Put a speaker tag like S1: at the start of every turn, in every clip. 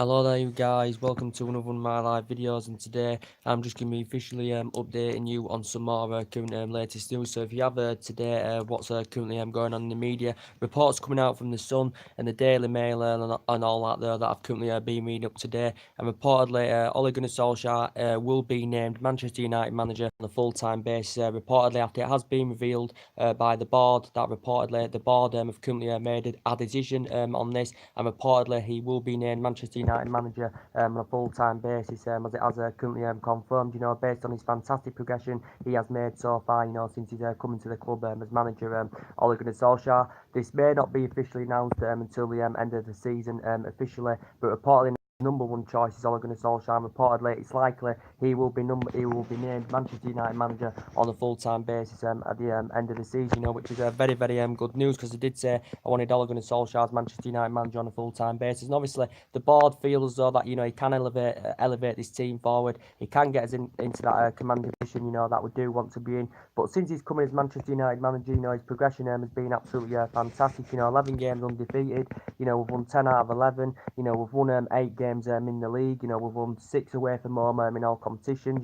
S1: Hello there you guys, welcome to another one of my live videos, and today I'm just going to be officially updating you on some more current latest news. So if you have today what's currently going on in the media, reports coming out from the Sun and the Daily Mail and all that there that I've currently been reading up today, and reportedly Ole Gunnar Solskjaer will be named Manchester United manager on a full-time basis, reportedly after it has been revealed by the board that reportedly the board have currently made a decision on this, and reportedly he will be named Manchester United manager on a full-time basis, as it has currently confirmed, based on his fantastic progression he has made so far, since he's coming to the club as manager, Ole Gunnar Solskjaer. This may not be officially announced until the end of the season officially, but reportedly number one choice is Ole Gunnar Solskjaer. Reportedly, it's likely he will be named Manchester United manager on a full-time basis at the end of the season, which is very good news, because I did say I wanted Ole Gunnar Solskjaer as Manchester United manager on a full-time basis, and obviously the board feels as though that he can elevate this team forward. He can get us into that commanding position, that we do want to be in. But since he's coming as Manchester United manager, his progression has been absolutely fantastic. 11 games undefeated. We've won 10 out of 11. We've won 8 games in the league. We've won 6 away from home in all competitions.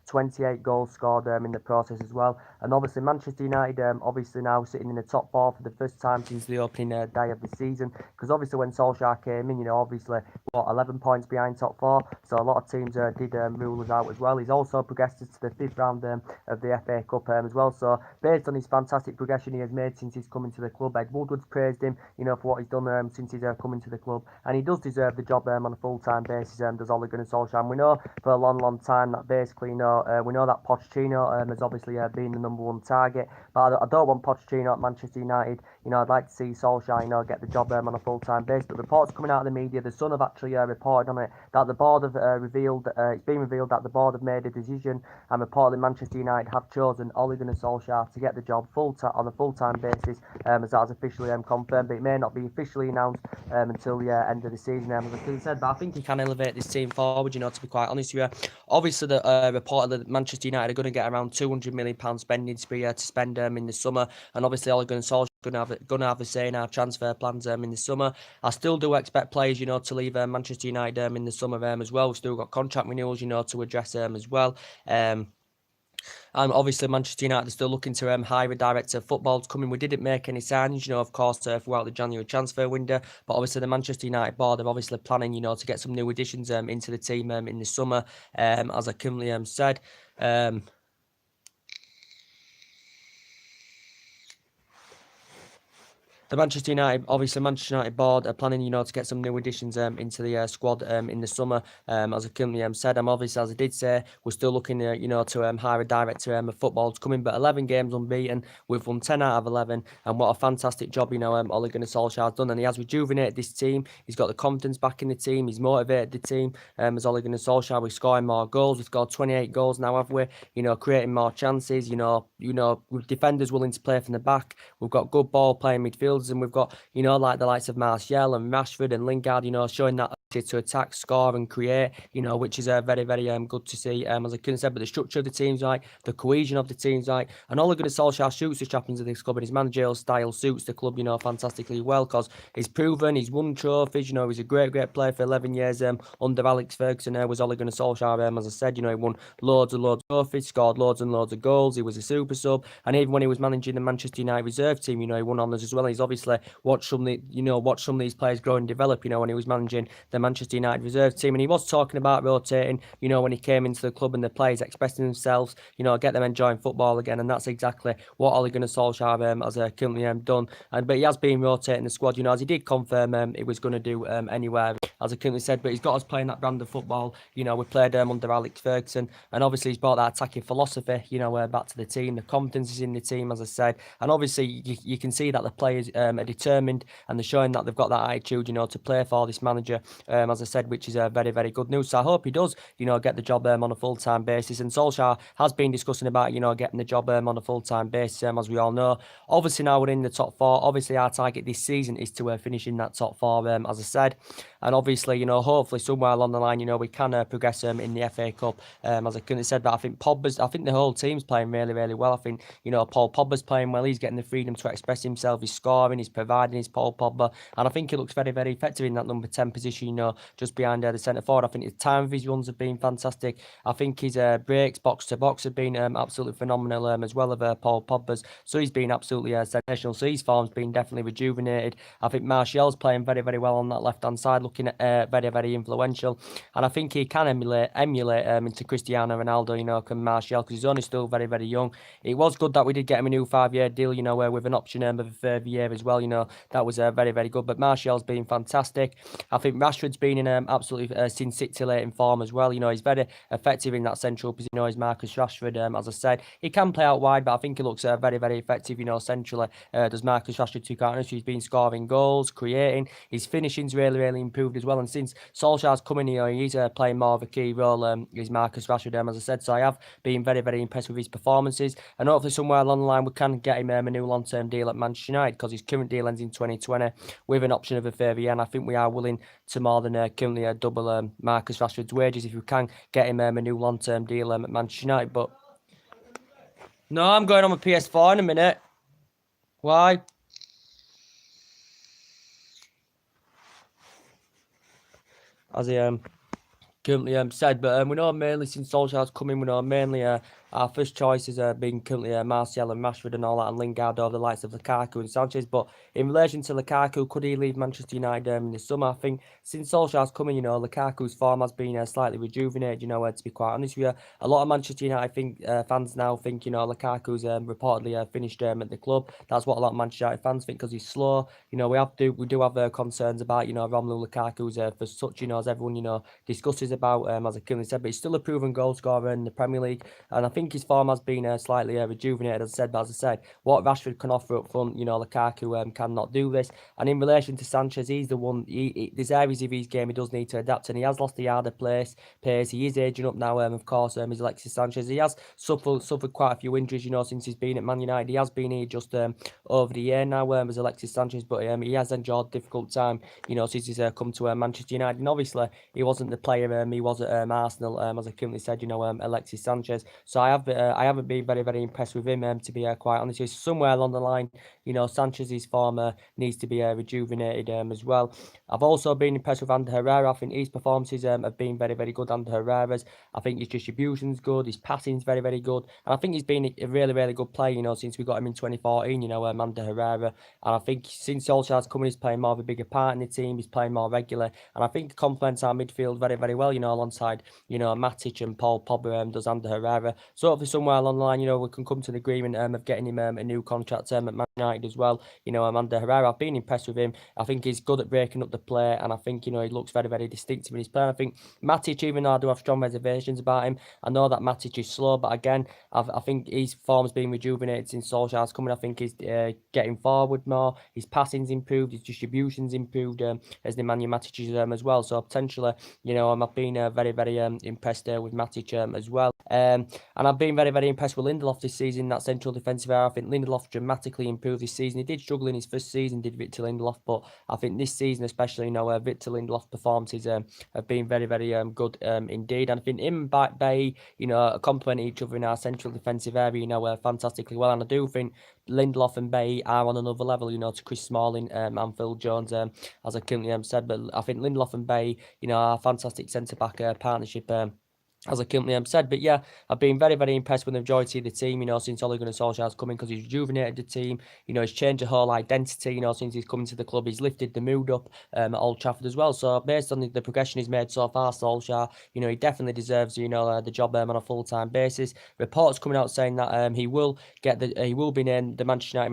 S1: 28 goals scored in the process as well. And obviously Manchester United obviously now sitting in the top 4 for the first time since the opening day of the season. Because obviously when Solskjaer came in, obviously 11 points behind top 4. So a lot of teams did rule us out as well. He's also progressed us to the 5th round of the FA Cup as well. So based on his fantastic progression he has made since he's coming to the club, Ed Woodward's praised him, for what he's done since he's coming to the club, and he does deserve the job on a full-time basis. Does Ole Gunnar Solskjaer. And we know for a long time that basically, we know that Pochettino has obviously been the number one target, but I don't want Pochettino at Manchester United. I'd like to see Solskjaer, get the job on a full-time basis. But reports coming out of the media, the Sun have actually reported on it that the board have revealed, it's been revealed that the board have made a decision, and reportedly Manchester United have chosen Ole Gunnar Solskjaer to get the job on a full-time basis, as that is officially confirmed, but it may not be officially announced until the end of the season, as I said. But I think he can elevate this team forward, to be quite honest with you. Obviously, the reportedly that Manchester United are going to get around £200 million spending spree to spend in the summer, and obviously Ole Gunnar Solskjaer going to have a say in our transfer plans in the summer. I still do expect players, to leave Manchester United in the summer as well. We've still got contract renewals, to address as well. And obviously Manchester United are still looking to hire a director of football to come in. We didn't make any signings, of course, throughout the January transfer window. But obviously the Manchester United board are obviously planning, to get some new additions into the team in the summer, as I currently said. The Manchester United board are planning, to get some new additions into the squad in the summer. As I currently said, obviously, as I did say, we're still looking, to hire a director of football to come in. But 11 games unbeaten, we've won 10 out of 11, and what a fantastic job, Ole Gunnar Solskjaer has done, and he has rejuvenated this team. He's got the confidence back in the team. He's motivated the team. As Ole Gunnar Solskjaer, we're scoring more goals. We've scored 28 goals now, have we? Creating more chances. With defenders willing to play from the back. We've got good ball playing midfielders, and we've got, like the likes of Martial and Rashford and Lingard, showing that to attack, score and create, which is very good to see, as I couldn't say. But the structure of the team's right, the cohesion of the team's right, and Ole Gunnar Solskjaer suits the trappings of this club, and his managerial style suits the club, fantastically well, because he's proven, he's won trophies, he's a great player for 11 years under Alex Ferguson. Was Ole Gunnar Solskjaer, as I said, he won loads of trophies, scored loads and loads of goals, he was a super sub, and even when he was managing the Manchester United reserve team, he won honours as well. He's obviously watched some of these players grow and develop, when he was managing the Manchester United reserve team, and he was talking about rotating, when he came into the club, and the players expressing themselves, get them enjoying football again, and that's exactly what Ole Gunnar Solskjaer has currently done. But he has been rotating the squad, as he did confirm he was going to do anywhere, as I currently said. But he's got us playing that brand of football. We played under Alex Ferguson, and obviously he's brought that attacking philosophy, back to the team. The confidence is in the team, as I said, and obviously you can see that the players are determined, and they're showing that they've got that attitude, to play for this manager, as I said, which is very good news. So I hope he does, get the job on a full-time basis. And Solskjaer has been discussing about, getting the job on a full-time basis, as we all know. Obviously now we're in the top 4. Obviously our target this season is to finish in that top 4, as I said. And obviously obviously, hopefully somewhere along the line, we can progress in the FA Cup. As I couldn't said, but I think the whole team's playing really, really well. I think, Paul Pogba's playing well. He's getting the freedom to express himself. He's scoring. He's providing. He's Paul Pogba, and I think he looks very, very effective in that number 10 position. Just behind the centre forward. I think his time of his runs have been fantastic. I think his breaks box to box have been absolutely phenomenal as well of Paul Pogba's. So he's been absolutely sensational. So his form's been definitely rejuvenated. I think Martial's playing very, very well on that left-hand side, looking at very, very influential. And I think he can emulate into Cristiano Ronaldo, can Martial, because he's only still very, very young. It was good that we did get him a new 5-year deal, with an option of a third year as well. That was very, very good. But Martial's been fantastic. I think Rashford's been in absolutely scintillating form as well. He's very effective in that central position. He's Marcus Rashford, as I said. He can play out wide, but I think he looks very, very effective, centrally. Does Marcus Rashford, to quite honest, he's been scoring goals, creating. His finishing's really, really improved as well. And since Solsjaker's coming here, he's playing more of a key role. Is Marcus Rashford, as I said. So I have been very, very impressed with his performances. And hopefully somewhere along the line we can get him a new long-term deal at Manchester United, because his current deal ends in 2020 with an option of a further year. And I think we are willing to more than currently double Marcus Rashford's wages if we can get him a new long-term deal at Manchester United. But no, I'm going on my PS4 in a minute. Why? As he currently said, but we know mainly since Solskjaer's coming, we know mainly our first choices have been currently Martial and Rashford and all that, and Lingard over the likes of Lukaku and Sanchez. But in relation to Lukaku, could he leave Manchester United in the summer? I think since Solskjaer's coming, Lukaku's form has been slightly rejuvenated. To be quite honest with you, a lot of Manchester United fans now think Lukaku's reportedly finished at the club. That's what a lot of Manchester United fans think, because he's slow. We do have concerns about Romelu Lukaku's for such as everyone discusses about as I currently said, but he's still a proven goal scorer in the Premier League, and I think his form has been slightly rejuvenated, as I said. But as I said, what Rashford can offer up front, Lukaku cannot do this. And in relation to Sanchez, he's the one. There's areas of his game he does need to adapt, and he has lost the harder pace. He is aging up now. Of course, is Alexis Sanchez. He has suffered quite a few injuries, since he's been at Man United. He has been here just over the year now, as Alexis Sanchez, but he has enjoyed a difficult time, since he's come to Manchester United. And obviously, he wasn't the player he was at Arsenal, as I currently said, Alexis Sanchez. So I haven't been very, very impressed with him, to be quite honest. Somewhere along the line, Sanchez's form needs to be rejuvenated as well. I've also been impressed with Ander Herrera. I think his performances have been very, very good. Ander Herrera's. I think his distribution's good. His passing's very, very good. And I think he's been a really, really good player, since we got him in 2014, Ander Herrera. And I think since Solskjaer's coming, he's playing more of a bigger part in the team. He's playing more regular. And I think he complements our midfield very, very well, alongside, Matic and Paul Pogba does Ander Herrera. So hopefully somewhere along the line, we can come to an agreement of getting him a new contract at Man United as well. Ander Herrera, I've been impressed with him. I think he's good at breaking up the play, and I think, he looks very, very distinctive in his play. I think Matic, even though I do have strong reservations about him, I know that Matic is slow, but again, I think his form's been rejuvenated since Solskjaer's coming. I think he's getting forward more. His passing's improved. His distribution's improved, as Nemanja Matic as well. So potentially, I've been very, very impressed with Matic as well. And I've been very, very impressed with Lindelof this season, that central defensive area. I think Lindelof dramatically improved this season. He did struggle in his first season, did Victor Lindelof, but I think this season especially, Victor Lindelof's performances have been very, very good indeed. And I think him and Bailly, complement each other in our central defensive area, fantastically well. And I do think Lindelof and Bailly are on another level, to Chris Smalling and Phil Jones, as I currently said. But I think Lindelof and Bailly, are a fantastic centre-back partnership, as I currently said. But yeah, I've been very, very impressed with the majority of the team, since Ole Gunnar Solskjaer's coming, because he's rejuvenated the team. He's changed the whole identity, since he's coming to the club. He's lifted the mood up at Old Trafford as well. So based on the progression he's made so far, Solskjaer, he definitely deserves, the job on a full-time basis. Reports coming out saying that he will be named the Manchester United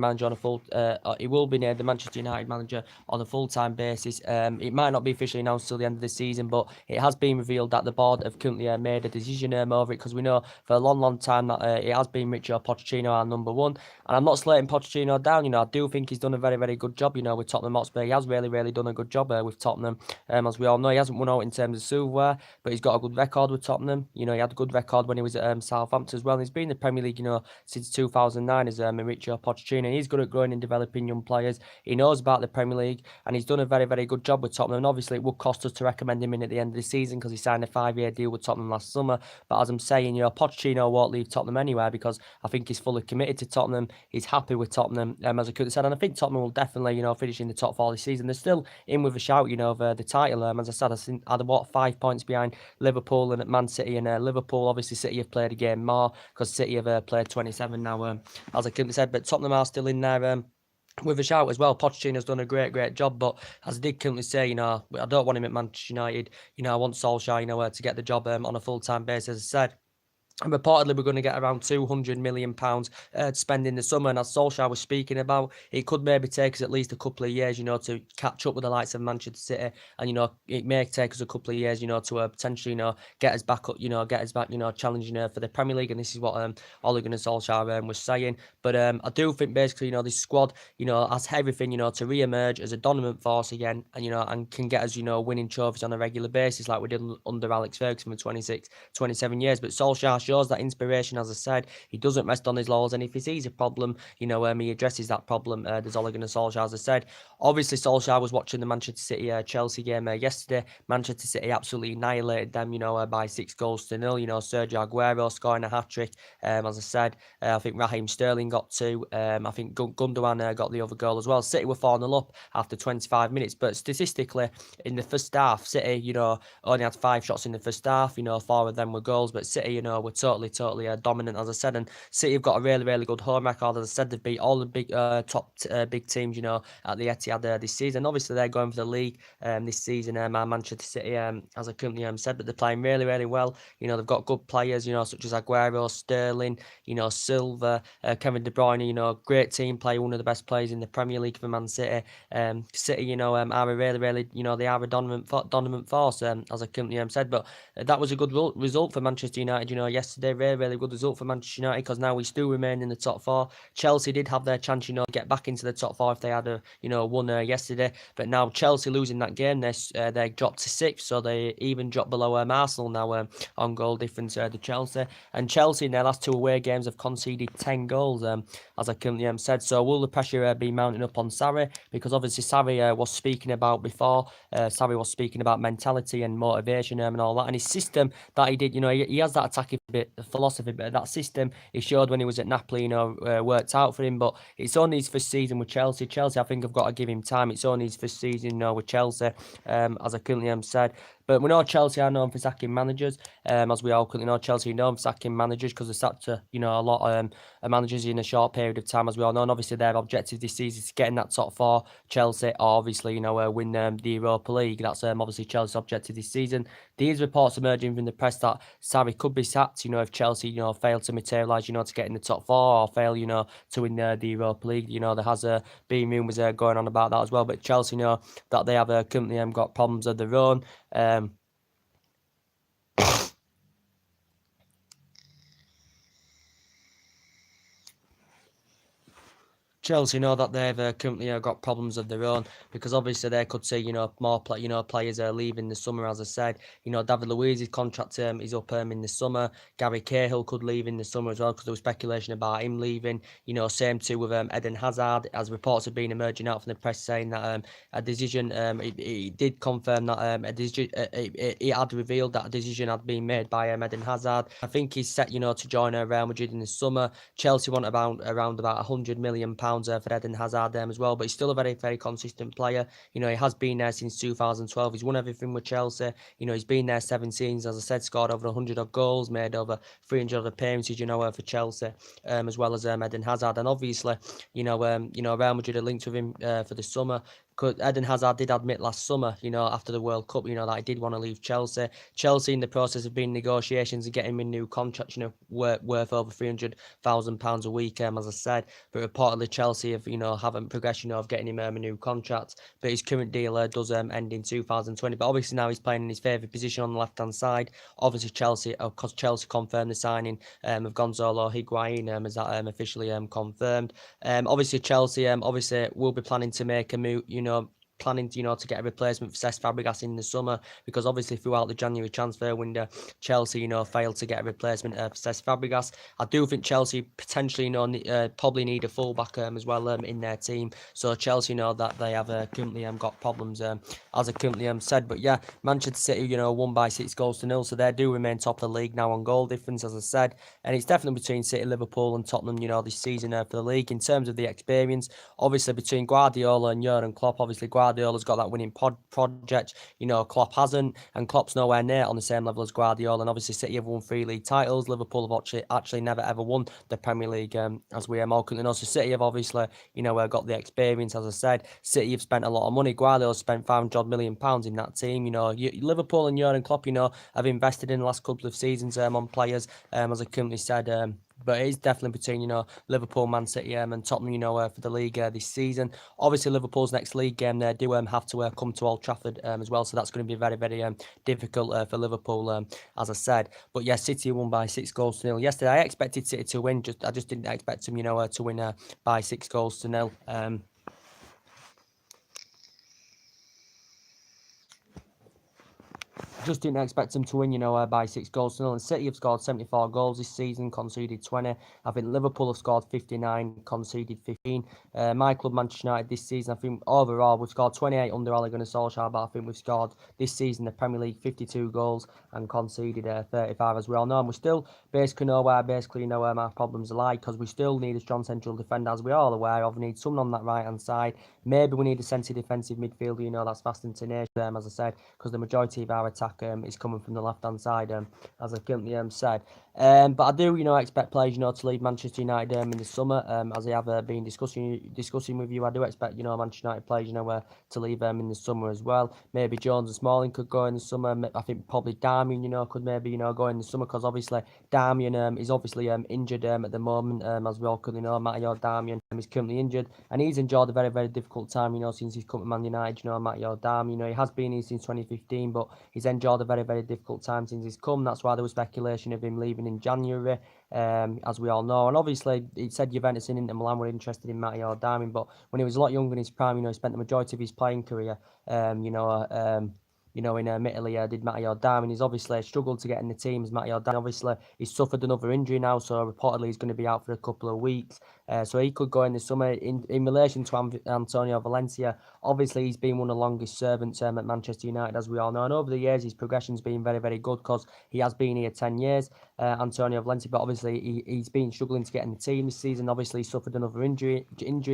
S1: manager on a full-time basis. It might not be officially announced till the end of the season, but it has been revealed that the board have currently made made a decision over it, because we know for a long, long time that it has been Mauricio Pochettino our number one. And I'm not slating Pochettino down. I do think he's done a very, very good job. With Tottenham Hotspur, he has really, really done a good job with Tottenham. As we all know, he hasn't won out in terms of silverware, but he's got a good record with Tottenham. He had a good record when he was at Southampton as well. And he's been in the Premier League, since 2009 as Mauricio Pochettino. He's good at growing and developing young players. He knows about the Premier League, and he's done a very, very good job with Tottenham. And obviously, it would cost us to recommend him in at the end of the season, because he signed a 5-year deal with Tottenham last summer. But as I'm saying, Pochettino won't leave Tottenham anywhere, because I think he's fully committed to Tottenham. He's happy with Tottenham, as I could have said. And I think Tottenham will definitely, finish in the top 4 this season. They're still in with a shout, of the title. As I said, they're 5 points behind Liverpool and Man City. And Liverpool, obviously, City have played a game more, because City have played 27 now, as I could have said. But Tottenham are still in there. With a shout as well. Pochettino's done a great job, but as I did currently say, I don't want him at Manchester United. I want Solsjaker, to get the job on a full-time basis, as I said. And reportedly, we're going to get around £200 million to spend in the summer. And as Solskjaer was speaking about, it could maybe take us at least a couple of years, to catch up with the likes of Manchester City. And, it may take us a couple of years, to potentially, get us back up, challenging for the Premier League. And this is what Ole Gunnar Solskjaer was saying. But I do think basically, this squad, has everything, to re-emerge as a dominant force again, and, and can get us, winning trophies on a regular basis like we did under Alex Ferguson for 26, 27 years. But Solskjaer shows that inspiration, as I said. He doesn't rest on his laurels, and if he sees a problem, he addresses that problem. There's Ole Gunnar Solskjaer, as I said. Obviously, Solskjaer was watching the Manchester City Chelsea game yesterday. Manchester City absolutely annihilated them, by 6-0. Sergio Aguero scoring a hat-trick. As I said, I think Raheem Sterling got 2. I think Gundogan got the other goal as well. City were 4-0 up after 25 minutes, but statistically, in the first half, City, only had 5 shots in the first half. 4 of them were goals, but City, were totally dominant, as I said. And City have got a really good home record. As I said, they've beat all the big top big teams, at the Etihad this season. Obviously, they're going for the league this season. Manchester City, as I currently said, but they're playing really well. They've got good players, such as Aguero, Sterling, Silva, Kevin De Bruyne. Great team play, one of the best players in the Premier League for Man City. City, are a really, they are a dominant force, as I currently said. But that was a good result for Manchester United, yesterday. Really good result for Manchester United, because now we still remain in the top 4. Chelsea did have their chance, get back into the top 4 if they had won yesterday. But now Chelsea losing that game, they dropped to 6th, so they even dropped below Arsenal now on goal difference to Chelsea. And Chelsea in their last 2 away games have conceded 10 goals, as I currently said. So will the pressure be mounting up on Sarri? Because obviously Sarri was speaking about before. Sarri was speaking about mentality and motivation and all that. And his system that he did, he has that attacking philosophy, but that system he showed when he was at Napoli, worked out for him. But it's only his first season with Chelsea. Chelsea, I think, have got to give him time. It's only his first season, with Chelsea, as I currently said. But we know Chelsea are known for sacking managers, as we all currently know. Chelsea are known for sacking managers because they sacked a lot of managers in a short period of time, as we all know. And obviously their objective this season is to get in that top 4. Chelsea, obviously, win the Europa League. That's obviously Chelsea's objective this season. These reports emerging from the press that Sarri could be sacked, if Chelsea, fail to materialise, to get in the top 4, or fail, to win the Europa League. There has been rumours going on about that as well. But Chelsea know that they have currently got problems of their own. Chelsea know that they've currently got problems of their own, because obviously they could see more players leaving this summer. As I said, David Luiz's contract is up in the summer. Gary Cahill could leave in the summer as well, because there was speculation about him leaving. Same too with Eden Hazard, as reports have been emerging out from the press saying that a decision. He did confirm that a decision. He had revealed that a decision had been made by Eden Hazard. I think he's set to join Real Madrid in the summer. Chelsea want around about £100 million for Eden Hazard as well, but he's still a very consistent player. He has been there since 2012. He's won everything with Chelsea. He's been there 7 seasons, as I said, scored over 100 odd goals, made over 300 appearances, for Chelsea, as well as Eden Hazard. And obviously, Real Madrid are linked with him for the summer. Eden Hazard did admit last summer, after the World Cup, that he did want to leave Chelsea. Chelsea, in the process of being negotiations and getting him a new contract, worth over £300,000 a week, as I said. But reportedly, Chelsea have, haven't progressed, of getting him a new contract. But his current deal does end in 2020. But obviously now he's playing in his favourite position on the left-hand side. Obviously, Chelsea confirmed the signing of Gonzalo Higuain, as that officially confirmed. Obviously, Chelsea obviously will be planning to make a move, planning to get a replacement for Cesc Fabregas in the summer, because obviously throughout the January transfer window, Chelsea, failed to get a replacement for Cesc Fabregas. I do think Chelsea potentially, probably need a fullback as well in their team. So Chelsea know that they have currently got problems, as I currently said. But yeah, Manchester City, won by 6 goals to 0, so they do remain top of the league now on goal difference, as I said. And it's definitely between City, Liverpool and Tottenham, this season for the league. In terms of the experience, obviously between Guardiola and Jurgen Klopp, obviously Guardiola's got that winning project, Klopp hasn't, and Klopp's nowhere near on the same level as Guardiola. And obviously City have won 3 league titles. Liverpool have actually never ever won the Premier League, as we all currently know. So City have obviously, got the experience, as I said. City have spent a lot of money. Guardiola spent £500 million in that team. Liverpool and Jurgen Klopp, have invested in the last couple of seasons on players, as I currently said. But it is definitely between, Liverpool, Man City, and Tottenham, for the league this season. Obviously, Liverpool's next league game, they do have to come to Old Trafford as well. So that's going to be very, very difficult for Liverpool, as I said. But yeah, City won by 6 goals to 0 yesterday. I expected City to win. I just didn't expect them, to win by 6 goals to 0. Just didn't expect them to win, by 6 goals to 0. And City have scored 74 goals this season, conceded 20. I think Liverpool have scored 59, conceded 15. My club, Manchester United, this season, I think overall we've scored 28 under Ole Gunnar Solsjaker, but I think we've scored this season the Premier League 52 goals and conceded 35, as we all know. And we still basically know where our problems lie, because we still need a strong central defender, as we are all aware of. We need someone on that right hand side. Maybe we need a centre defensive midfielder, that's fast and tenacious, as I said, because the majority of our attack is coming from the left-hand side, as I currently said. But I do, expect players, to leave Manchester United in the summer, as I have been discussing with you. I do expect, Manchester United players, to leave in the summer as well. Maybe Jones and Smalling could go in the summer. I think probably Darmian, could maybe, go in the summer, because obviously Darmian is obviously injured at the moment, as we all currently know. Matteo Darmian is currently injured, and he's enjoyed a very, very difficult time, since he's come to Man United. Matteo Darmian, he has been here since 2015, but he's enjoyed a very, very difficult time since he's come. That's why there was speculation of him leaving in January, as we all know. And obviously, he said Juventus and Inter Milan were interested in Matteo Darmian, but when he was a lot younger in his prime, he spent the majority of his playing career, in Italy, did Matteo Darmian. He's obviously struggled to get in the team as Matteo Darmian. Obviously, he's suffered another injury now, so reportedly he's going to be out for a couple of weeks. So he could go in the summer. In relation to Antonio Valencia, obviously he's been one of the longest servants at Manchester United, as we all know. And over the years, his progression's been very, very good, because he has been here 10 years, Antonio Valencia. But obviously he's been struggling to get in the team this season. Obviously, he suffered another injury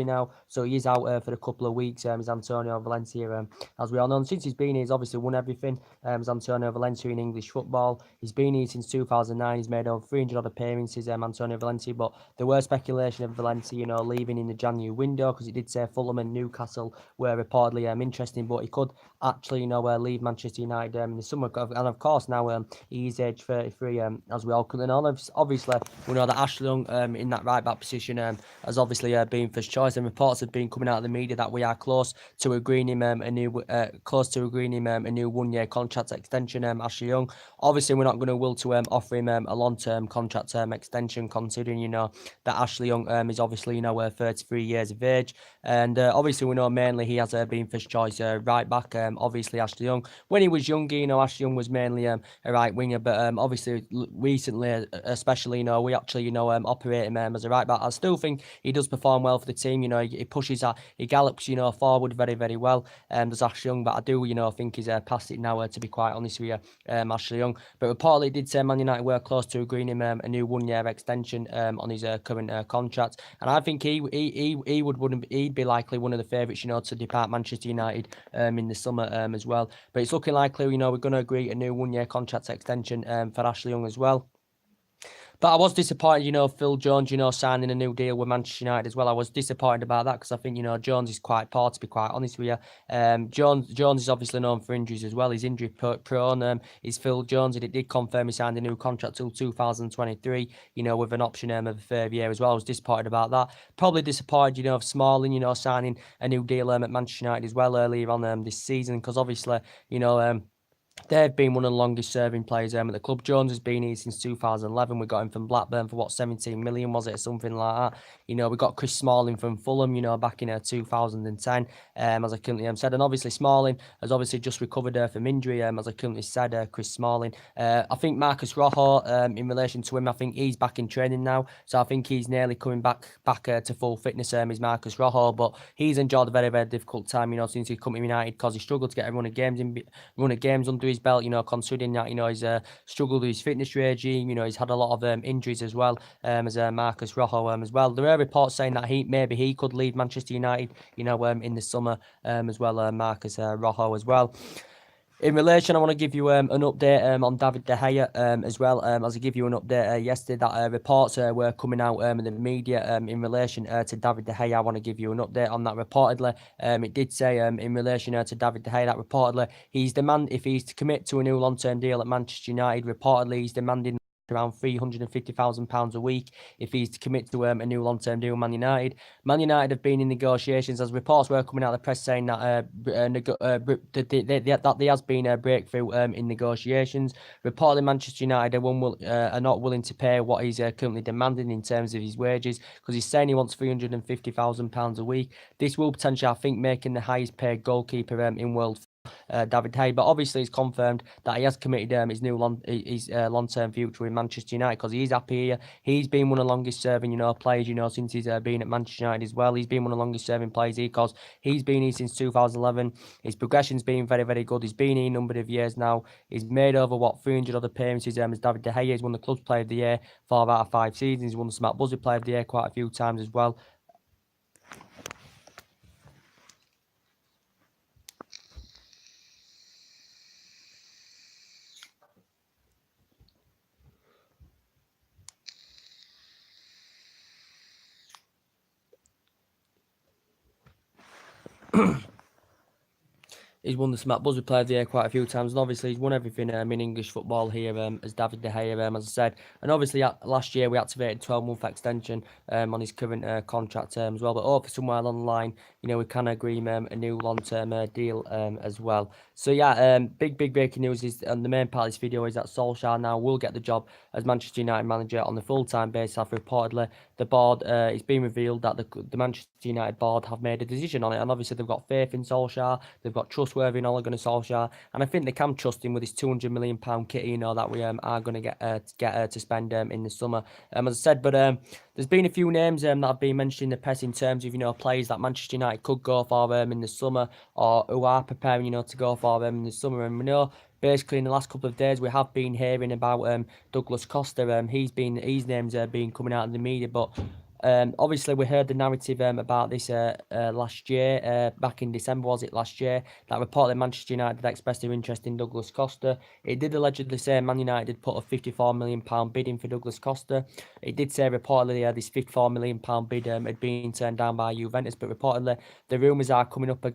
S1: now, so he is out for a couple of weeks. Is Antonio Valencia, as we all know. And since he's been here, he's obviously won everything. As Antonio Valencia in English football. He's been here since 2009. He's made over 300 odd appearances, Antonio Valencia. But there were speculation of Valencia, leaving in the January window, because he did say Fulham and Newcastle were reportedly interesting, but he could actually, leave Manchester United in the summer. And of course, now he's age 33, as we all can know. Obviously, we know that Ashley Young in that right back position has obviously been first choice, and reports have been coming out of the media that we are close to agreeing him a new 1-year contract extension. Ashley Young, obviously, we're not going to will to offer him a long-term contract extension, considering that Ashley Young is obviously 33 years of age, and obviously we know mainly he has been first choice right back. Obviously Ashley Young, when he was younger, Ashley Young was mainly a right winger, but obviously recently, especially, we actually operate him as a right back. I still think he does perform well for the team. He pushes he gallops forward very, very well. There's Ashley Young, but I do think he's past it now, to be quite honest with you, Ashley Young. But reportedly did say Man United were close to agreeing him a new 1-year extension on his current contract, and I think he'd be likely one of the favourites, to depart Manchester United in the summer as well. But it's looking likely, we're going to agree a new 1-year contract extension for Ashley Young as well. But I was disappointed, Phil Jones, signing a new deal with Manchester United as well. I was disappointed about that because I think, Jones is quite poor, to be quite honest with you. Jones is obviously known for injuries as well. He's injury prone. He's Phil Jones, and it did confirm he signed a new contract till 2023, with an option of a third year as well. I was disappointed about that. Probably disappointed, of Smalling, signing a new deal at Manchester United as well earlier on this season because obviously, they've been one of the longest serving players at the club. Jones has been here since 2011. We got him from Blackburn for 17 million, was it, or something like that? We got Chris Smalling from Fulham, back in 2010, as I currently said. And obviously, Smalling has obviously just recovered from injury, as I currently said, Chris Smalling. I think Marcus Rojo, in relation to him, I think he's back in training now. So I think he's nearly coming back to full fitness, is Marcus Rojo. But he's enjoyed a very, very difficult time, since he come to United because he struggled to get a run of games under his belt, considering that, he's struggled with his fitness regime, he's had a lot of injuries as well, as Marcus Rojo as well. There are reports saying that maybe he could leave Manchester United, in the summer as well, Marcus Rojo as well. In relation, I want to give you an update on David De Gea as well. As I give you an update yesterday, that reports were coming out in the media in relation to David De Gea. I want to give you an update on that. Reportedly, it did say in relation to David De Gea that reportedly if he's to commit to a new long-term deal at Manchester United, reportedly he's demanding around £350,000 a week if he's to commit to a new long-term deal with Man United. Man United have been in negotiations, as reports were coming out of the press saying that there has been a breakthrough in negotiations. Reportedly, Manchester United are not willing to pay what he's currently demanding in terms of his wages because he's saying he wants £350,000 a week. This will potentially, I think, make him the highest paid goalkeeper in world David De Gea, but obviously he's confirmed that he has committed his long-term future with Manchester United because he's happy here. He's been one of the longest serving players since he's been at Manchester United as well. He's been one of the longest serving players here because he's been here since 2011. His progression's been very, very good. He's been here a number of years now. He's made over 300 other appearances as David De Gea. He's won the club's player of the year 4 out of 5 seasons. He's won the Smart Buzzer player of the year quite a few times as well. He's won the Smart Buzzer Player of the Year quite a few times, and obviously he's won everything in English football here as David De Gea, as I said. And obviously last year we activated 12-month extension on his current contract term as well. But hopefully somewhere along the line, we can agree a new long-term deal as well. So yeah, big breaking news is, and the main part of this video is that Solsjaker now will get the job as Manchester United manager on the full-time basis after reportedly the board, it's been revealed that the Manchester United board have made a decision on it, and obviously they've got faith in Solskjaer, they've got trustworthy in Ole Gunnar Solskjaer, and I think they can trust him with his £200 million kit, that we are going to get to spend in the summer, as I said. But there's been a few names that have been mentioned in the press in terms of players that Manchester United could go for in the summer, or who are preparing to go for in the summer, and we know basically in the last couple of days we have been hearing about Douglas Costa. His names been coming out in the media, but obviously we heard the narrative about this last year, back in December, was it last year, that reportedly Manchester United had expressed their interest in Douglas Costa. It did allegedly say Man United had put a £54 million bid in for Douglas Costa. It did say reportedly this £54 million bid had been turned down by Juventus, but reportedly the rumours are coming up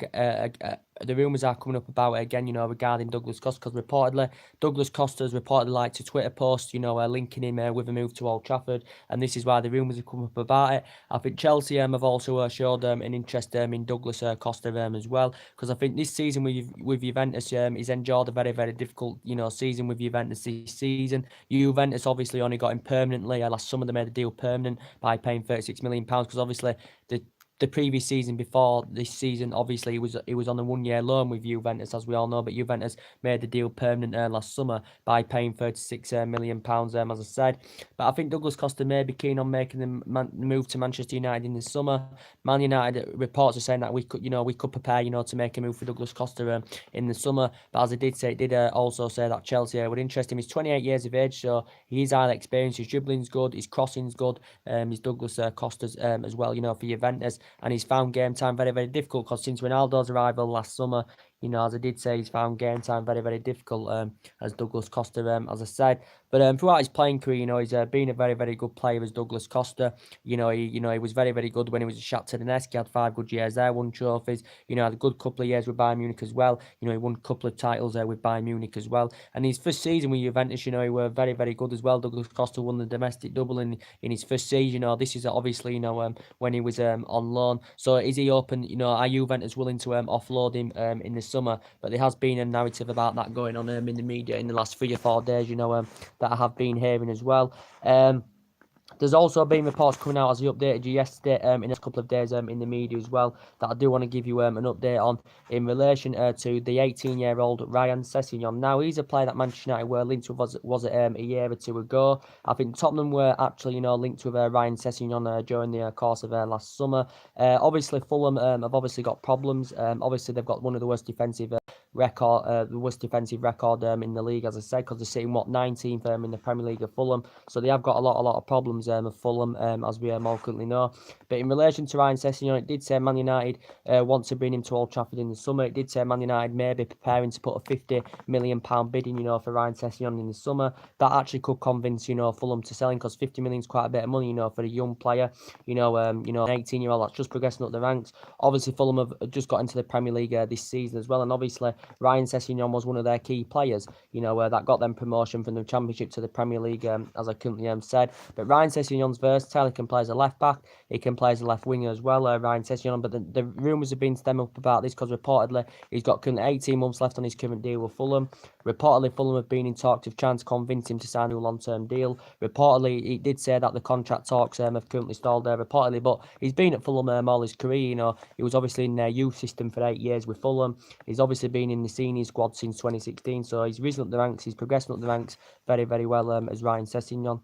S1: about it again, regarding Douglas Costa, because reportedly Douglas Costa has reportedly liked to Twitter post, linking him with a move to Old Trafford, and this is why the rumours have come up about it. I think Chelsea have also showed an interest in Douglas Costa as well, because I think this season with Juventus, he's enjoyed a very, very difficult, season with Juventus this season. Juventus obviously only got him permanently. Last summer they made the deal permanent by paying £36 million, because obviously the previous season before this season, obviously he was on a 1-year loan with Juventus, as we all know, but Juventus made the deal permanent last summer by paying £36 million, as I said. But I think Douglas Costa may be keen on making the move to Manchester United in the summer. Man United reports are saying that we could prepare, to make a move for Douglas Costa in the summer. But as I did say, it did also say that Chelsea would interest him. He's 28 years of age, so he's highly experienced. His dribbling's good, his crossing's good. His Douglas Costa's as well, for Juventus. And he's found game time very, very difficult, because since Ronaldo's arrival last summer, as I did say, he's found game time very, very difficult, as Douglas Costa, as I said. But throughout his playing career, he's been a very, very good player as Douglas Costa. He was very, very good when he was at Shakhtar Donetsk. He had 5 good years there, won trophies. Had a good couple of years with Bayern Munich as well. He won a couple of titles there with Bayern Munich as well. And his first season with Juventus, he were very, very good as well. Douglas Costa won the domestic double in his first season. This is obviously, when he was on loan. So is he open? Are Juventus willing to offload him in the summer? But there has been a narrative about that going on in the media in the last 3 or 4 days. That I have been hearing as well. There's also been reports coming out, as we updated you yesterday, in the next couple of days in the media as well, that I do want to give you an update on in relation to the 18-year-old Ryan Sessegnon. Now, he's a player that Manchester United were linked with was a year or two ago. I think Tottenham were actually, linked with Ryan Sessegnon during the course of last summer. Obviously, Fulham have obviously got problems. Obviously, they've got one of the worst defensive record, in the league, as I said, because they're sitting 19th in the Premier League of Fulham. So they have got a lot of problems of Fulham, as we all currently know. But in relation to Ryan Sessegnon, it did say Man United want to bring him to Old Trafford in the summer. It did say Man United may be preparing to put a £50 million bid in, for Ryan Sessegnon in the summer. That actually could convince, Fulham to sell him, because 50 million is quite a bit of money, for a young player. An 18-year-old that's just progressing up the ranks. Obviously, Fulham have just got into the Premier League this season as well, and obviously Ryan Sessegnon was one of their key players, that got them promotion from the Championship to the Premier League, as I currently said. But Ryan Sessegnon's versatile. He can play as a left back. He can play as a left winger as well, Ryan Sessegnon. But the rumours have been stemming up about this, because reportedly he's got currently 18 months left on his current deal with Fulham. Reportedly, Fulham have been in talks of trying to convince him to sign a long-term deal. Reportedly, he did say that the contract talks have currently stalled there, reportedly, but he's been at Fulham all his career. He was obviously in their youth system for 8 years with Fulham. He's obviously been in the senior squad since 2016, so he's risen up the ranks, he's progressing up the ranks very, very well as Ryan Sessegnon.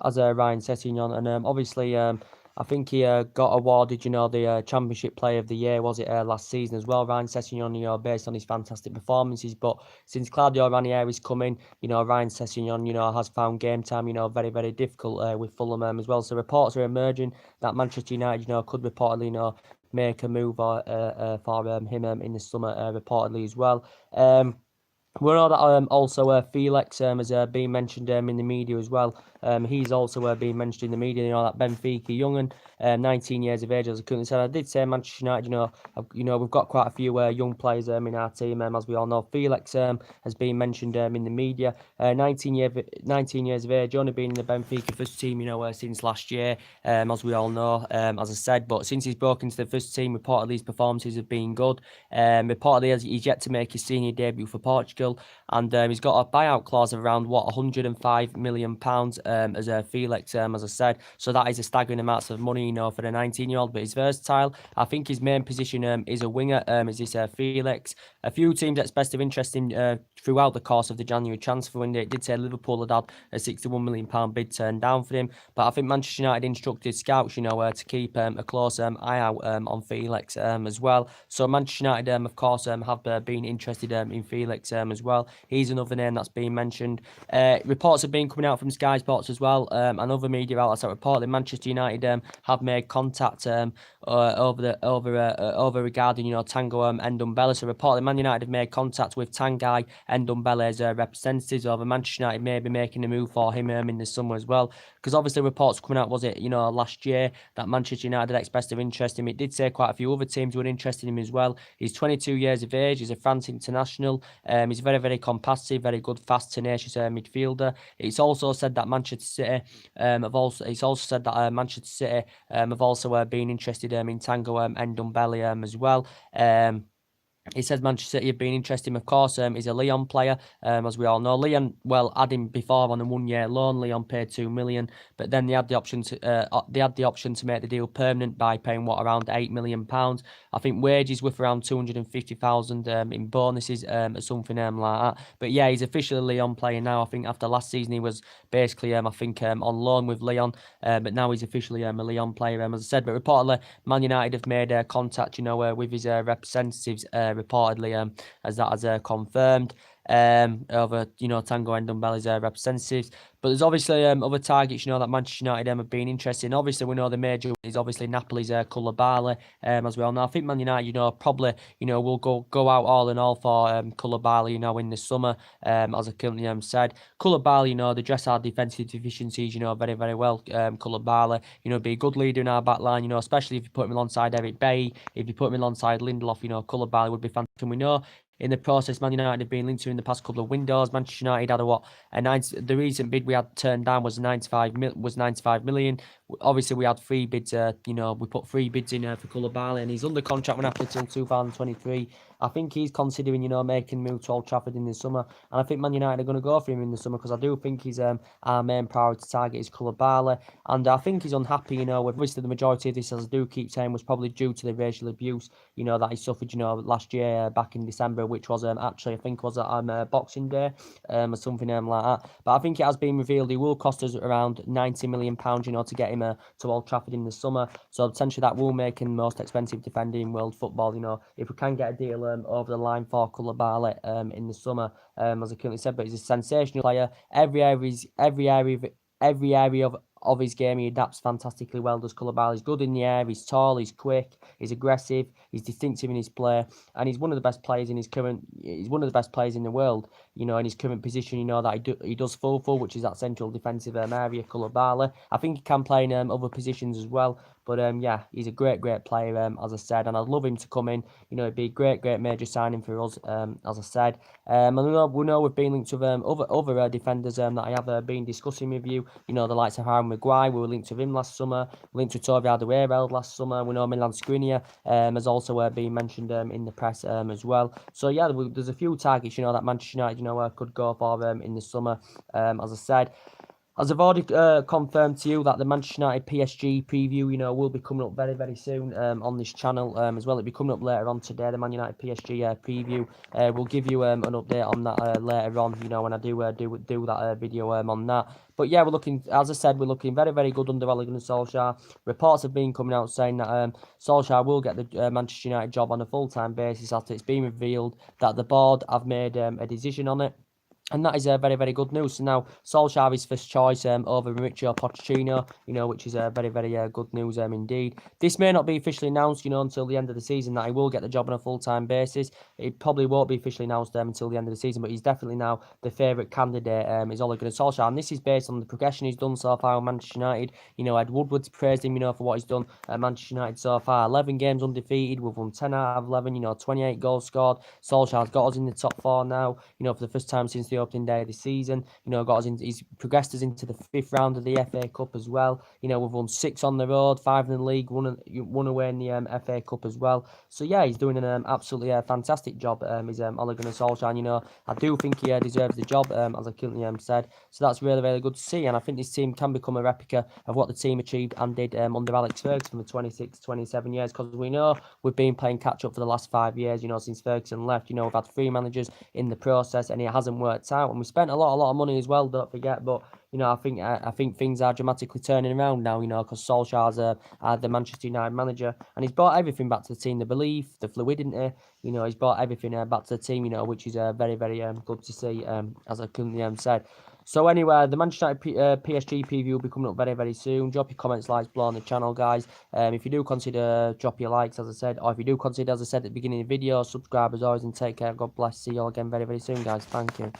S1: Ryan Sessegnon, and obviously I think he got awarded, the Championship Player of the Year, was it, last season as well, Ryan Sessegnon, based on his fantastic performances. But since Claudio Ranieri's come in, Ryan Sessegnon, has found game time, very, very difficult with Fulham as well. So reports are emerging that Manchester United, could reportedly, make a move for him in the summer, reportedly as well. We know that also Felix has been mentioned in the media as well. He's also been mentioned in the media. That Benfica young'un, 19 years of age, as I currently said. I did say Manchester United. We've got quite a few young players in our team, as we all know. Felix has been mentioned in the media. 19 years of age, only been in the Benfica first team, since last year, as we all know, as I said. But since he's broken into the first team, reportedly his performances have been good. Reportedly he's yet to make his senior debut for Portugal. And he's got a buyout clause of around £105 million as Felix, as I said. So that is a staggering amount of money, for the 19-year-old. But he's versatile. I think his main position is a winger. Is this Felix? A few teams expressed their interest in throughout the course of the January transfer window. It did say Liverpool had had a £61 million bid turned down for him. But I think Manchester United instructed scouts, to keep a close eye out on Felix as well. So Manchester United, of course, have been interested in Felix as well. He's another name that's been mentioned. Reports have been coming out from Sky Sports as well, and other media outlets that report that Manchester United have made contact over regarding Tango Ndombele. So reportedly Man United have made contact with Tanguy Ndombele's representatives over Manchester United may be making a move for him in the summer as well. Because obviously reports coming out, was it, last year that Manchester United had expressed their interest in him. It did say quite a few other teams were interested in him as well. He's 22 years of age. He's a France international. He's very, very competitive, very good, fast, tenacious midfielder. It's also said that Manchester City have also been interested in Tango Ndombele as well. He says Manchester City have been interested in, of course. He's a Lyon player, as we all know. Lyon, had him before on a 1-year loan. Lyon paid $2 million, but then they had the option to make the deal permanent by paying around £8 million. I think wages worth around 250,000 in bonuses, or something like that. But yeah, he's officially a Lyon player now. I think after last season he was basically on loan with Lyon, but now he's officially a Lyon player, as I said. But reportedly, Man United have made contact, with his representatives, reportedly, as that has confirmed. over, Tango and Ndombele's representatives. But there's obviously other targets, that Manchester United have been interested in. Obviously, we know the major is obviously Napoli's Koulibaly, as well. Now, I think Man United, probably, will go out all in all for Koulibaly, in the summer, as I currently said. Koulibaly, they address our defensive deficiencies, very, very well. Koulibaly, be a good leader in our back line, especially if you put him alongside Eric Bailly, if you put him alongside Lindelof, Koulibaly would be fantastic. And we know in the process, Man United have been linked to in the past couple of windows. Manchester United had the recent bid we had turned down was 95 million. Obviously, we had three bids. We put three bids in for Koulibaly, and he's under contract with Napoli till 2023. I think he's considering, making a move to Old Trafford in the summer, and I think Man United are going to go for him in the summer because I do think he's our main priority target is Koulibaly, and I think he's unhappy, with obviously the majority of this, as I do keep saying, was probably due to the racial abuse, that he suffered, last year back in December, which was actually I think was at Boxing Day, or something like that. But I think it has been revealed he will cost us around £90 million, to get him to Old Trafford in the summer. So potentially that will make him the most expensive defender in world football. If we can get a deal over the line for Koulibaly in the summer, as I currently said, but he's a sensational player. Every area of his game he adapts fantastically well. Does Koulibaly? He's good in the air. He's tall. He's quick. He's aggressive. He's distinctive in his play, and he's one of the best players in his current. He's one of the best players in the world. In his current position, that he does full, which is that central defensive area. Koulibaly. I think he can play in other positions as well. But yeah, he's a great player, as I said, and I'd love him to come in. It'd be a great major signing for us, as I said. And we know we've been linked with other defenders that I have been discussing with you. The likes of Harry Maguire, we were linked with him last summer. Linked with Toby Alderweireld last summer. We know Milan Skriniar has also been mentioned in the press as well. So yeah, there's a few targets, that Manchester United, could go for in the summer, as I said. As I've already confirmed to you that the Manchester United PSG preview, will be coming up very, very soon on this channel as well. It'll be coming up later on today, the Man United PSG preview. We'll give you an update on that later on, when I do that video on that. But yeah, as I said, we're looking very, very good under Ole Gunnar Solskjaer. Reports have been coming out saying that Solskjaer will get the Manchester United job on a full-time basis after it's been revealed that the board have made a decision on it. And that is very, very good news. So now Solskjaer is first choice over Mauricio Pochettino, which is very, very good news indeed. This may not be officially announced, until the end of the season that he will get the job on a full-time basis. It probably won't be officially announced until the end of the season, but he's definitely now the favourite candidate is Ole Gunnar Solskjaer. And this is based on the progression he's done so far at Manchester United. Ed Woodward's praised him, for what he's done at Manchester United so far. 11 games undefeated. We've won 10 out of 11, 28 goals scored. Solskjaer's got us in the top four now, for the first time since the opening day of the season. He's progressed us into the 5th round of the FA Cup as well. We've won 6 on the road, 5 in the league, one away in the FA Cup as well. So yeah, he's doing an absolutely fantastic job. Is Ole Gunnar Solskjaer. I do think he deserves the job, as I currently said. So that's really, really good to see. And I think this team can become a replica of what the team achieved and did under Alex Ferguson for 26, 27 years. Because we know we've been playing catch up for the last 5 years. Since Ferguson left. We've had 3 managers in the process, and it hasn't worked out. And we spent a lot of money as well. Don't forget, but I think things are dramatically turning around now. Because Solskjaer's the Manchester United manager, and he's brought everything back to the team: the belief, the fluidity. He's brought everything back to the team. Which is very, very good to see. As I currently said. So anyway, the Manchester United PSG preview will be coming up very, very soon. Drop your comments, likes below on the channel, guys. If you do consider, drop your likes, as I said. Or if you do consider, as I said at the beginning of the video, subscribe as always, and take care. God bless. See you all again very, very soon, guys. Thank you.